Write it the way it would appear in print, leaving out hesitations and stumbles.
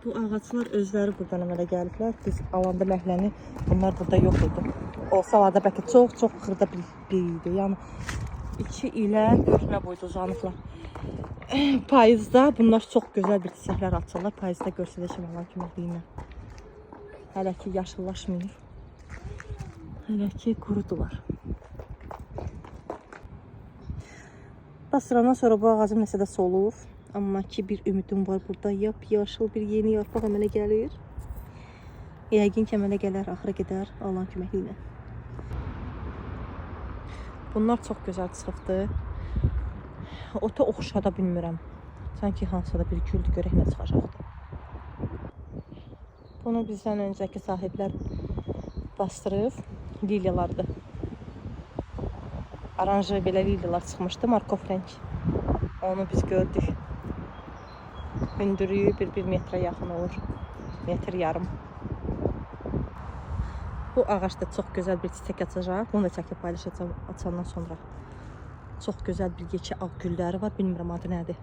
Bu ağaclar özləri buradan əmələ gəliblər. Biz alanda məhləni bunlar burada yox idi. Olsalar da bəlkə çox xırda bir idi. Yəni 2 ilə 4 boyda uzanıblar. Payızda bunlar çox gözəl bir çiçəklər açırlar. Payızda görsədəcəm Allah köməkliyi. Hələ ki yaşıllaşmır. Hələ ki qurudular. Basırandan sonra bu ağacım nəsə də solub. Amma ki bir ümidim var burada. Yaşıl bir yeni yarpaq əmələ gəlir. Yəqin ki əmələ gələr, axıra gedər Allahın köməkliyi ilə. Bunlar çox gözəl çıxıbdı. Ota oxşada bilmirəm. Sanki hansıda bir güldür, görək nə çıxacaqdı. Bunu bizdən öncəki sahiblər bastırıb. Liliyalardır. Aranjı belə liliyalar çıxmışdı, markov rəng. Onu biz gördük. Hündürlüyü bir metrə yaxın olur. Metr yarım. Bu ağaçda çox gözəl bir çiçək açacaq. Bunu da çəkib paylaşacağım açandan sonra. Çox gözəl bir yekə ağ gülləri var. Bilmirəm adı nədir.